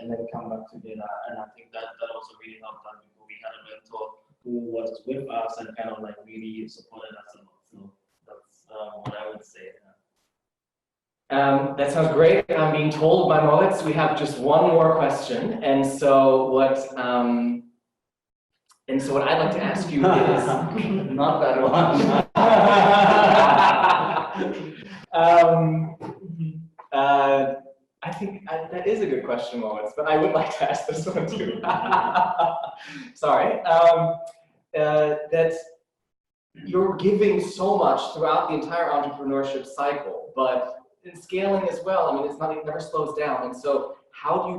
and then come back together. And I think that also really helped us because we had a mentor who was with us and kind of like really supported us a lot. So that's what I would say. That sounds great. I'm being told by Moritz we have just one more question, and so what I'd like to ask you is not that one. I think that is a good question, Moritz, but I would like to ask this one too. Sorry. That you're giving so much throughout the entire entrepreneurship cycle, but in scaling as well, I mean, it never slows down. And so how do you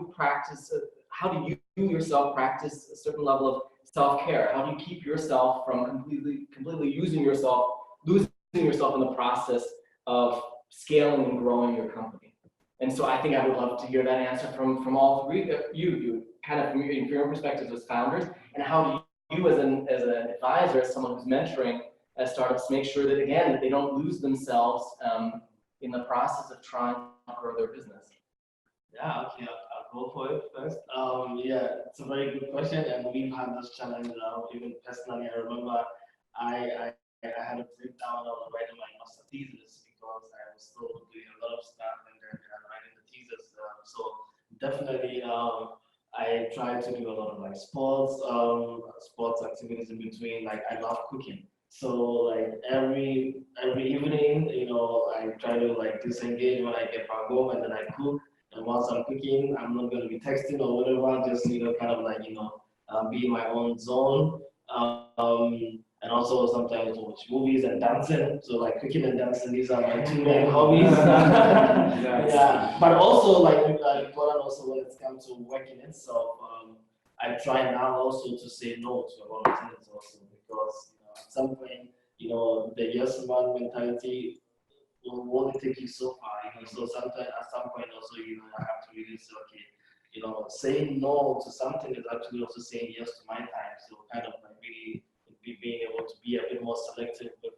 yourself practice a certain level of self-care? How do you keep yourself from completely losing yourself in the process of scaling and growing your company? And so I think I would love to hear that answer from all three of you kind of from your perspectives as founders, and how do you as an advisor, as someone who's mentoring startups, make sure that, again, that they don't lose themselves in the process of trying to grow their business? Yeah, okay, I'll go for it first. Yeah, it's a very good question, and we've had this challenge even personally. I remember I had a breakdown of writing my master thesis because I was still doing a lot of stuff and then writing the thesis. So definitely, I try to do a lot of like sports activities in between. Like I love cooking. So like every evening, I try to like disengage when I get back home, and then I cook. And once I'm cooking, I'm not going to be texting or whatever. Just kind of like be in my own zone. And also sometimes watch movies and dancing. So like cooking and dancing, these are my two main hobbies. Yeah, but also like important also when it comes to working itself. I try now also to say no to a lot of things also, because at some point, the yes man mentality will only take you so far. So sometimes at some point also, I have to really say, okay, saying no to something is actually also saying yes to my time. So kind of like really being able to be a bit more selective with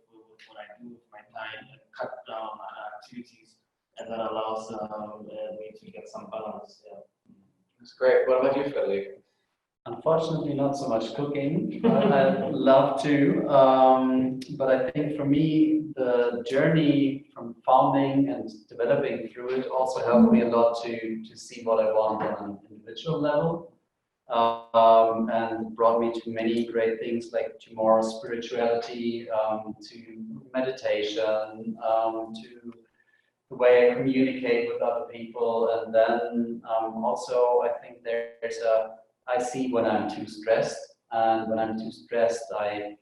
what I do with my time and cut down activities, and that allows me to get some balance. Yeah. That's great. What about you, Frederick? Unfortunately, not so much cooking. I'd love to, but I think for me, the journey from founding and developing through it also helped me a lot to see what I want on an individual level, and brought me to many great things like to more spirituality, to meditation, to the way I communicate with other people, and then also I think I see when I'm too stressed, and when I'm too stressed, I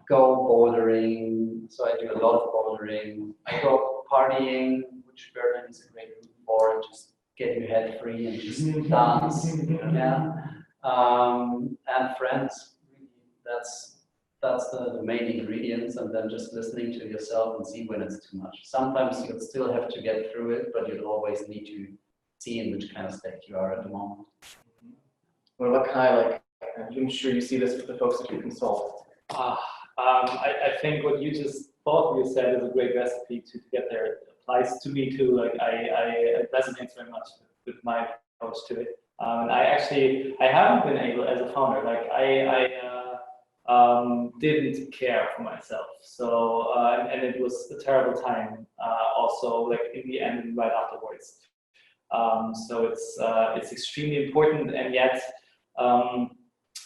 go bouldering. So I do a lot of bouldering. I go partying, which Berlin is a great room for. Just get your head free and just dance. Yeah, and friends. That's the main ingredients, and then just listening to yourself and see when it's too much. Sometimes you'll still have to get through it, but you'll always need to see in which kind of state you are at the moment. What kind of I'm sure you see this with the folks that you consult. I think what you just both of you said is a great recipe to get there. It applies to me too. Like it resonates very much with my approach to it. And I haven't been able as a founder. Like didn't care for myself. So and it was a terrible time. Also, like in the end and right afterwards. So it's extremely important, and yet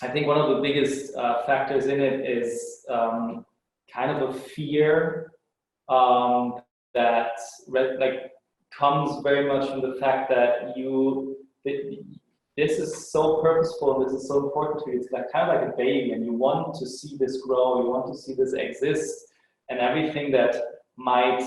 I think one of the biggest factors in it is kind of a fear that comes very much from the fact that this is so purposeful, this is so important to you. It's like kind of like a baby, and you want to see this grow, you want to see this exist, and everything that might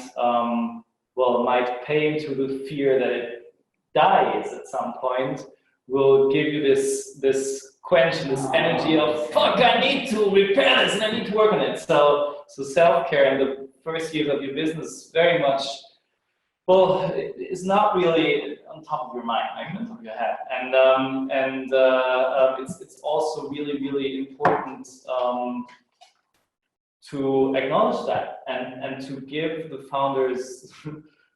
might pay into the fear that it dies at some point will give you this quench and this energy of fuck, I need to repair this and I need to work on it. So self-care in the first years of your business very much, well, it's not really on top of your mind, like on top of your head. And it's also really, really important to acknowledge that and to give the founders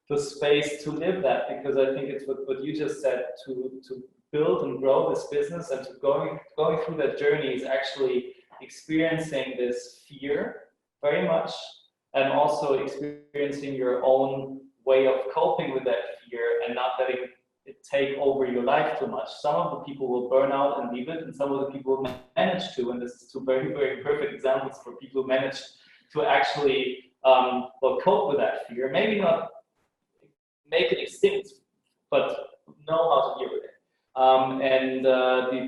the space to live that, because I think it's what you just said, to build and grow this business and to going through that journey is actually experiencing this fear very much, and also experiencing your own way of coping with that fear and not letting it take over your life too much. Some of the people will burn out and leave it, and some of the people manage to, and this is two very, very perfect examples for people who manage to actually cope with that fear. Maybe not make it extinct, but know how to deal with it.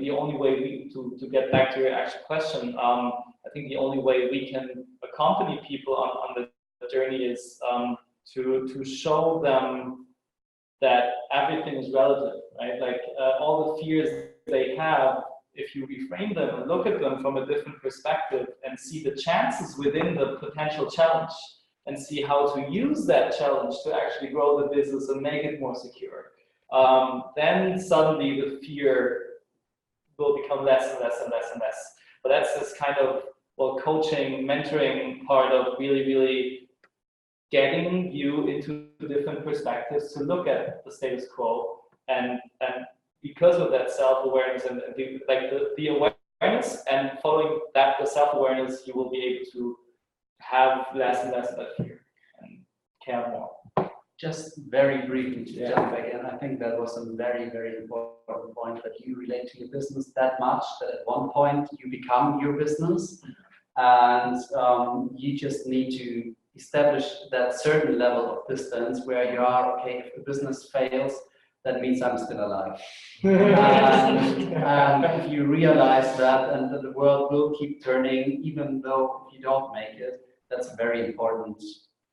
The only way to get back to your actual question, I think the only way we can accompany people on the journey is to show them that everything is relative, right? Like all the fears they have, if you reframe them and look at them from a different perspective and see the chances within the potential challenge and see how to use that challenge to actually grow the business and make it more secure, then suddenly the fear will become less and less and less and less. But that's this kind of coaching, mentoring part of really, really getting you into different perspectives to look at the status quo, and because of that self-awareness and the awareness, and following that, the self-awareness, you will be able to have less and less of that fear and care more. Just very briefly to jump back in, I think that was a very, very important point, that you relate to your business that much that at one point you become your business, and you just need to establish that certain level of distance where you are, okay, if the business fails, that means I'm still alive. and if you realize that, and that the world will keep turning, even though if you don't make it, that's a very important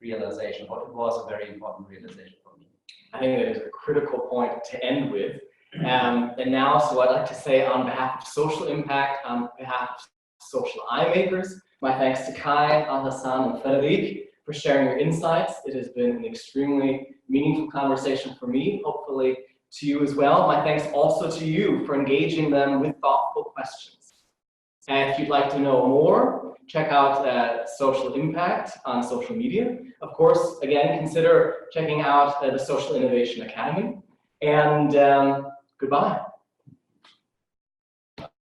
realization, or it was a very important realization for me. I think that is a critical point to end with. And now, so I'd like to say on behalf of Social Impact, on behalf of Social Eyemakers, my thanks to Kai, Al-Hassan, and Frederic for sharing your insights. It has been an extremely meaningful conversation for me, hopefully to you as well. My thanks also to you for engaging them with thoughtful questions. And if you'd like to know more, check out Social Impact on social media. Of course, again, consider checking out the Social Innovation Academy. And goodbye.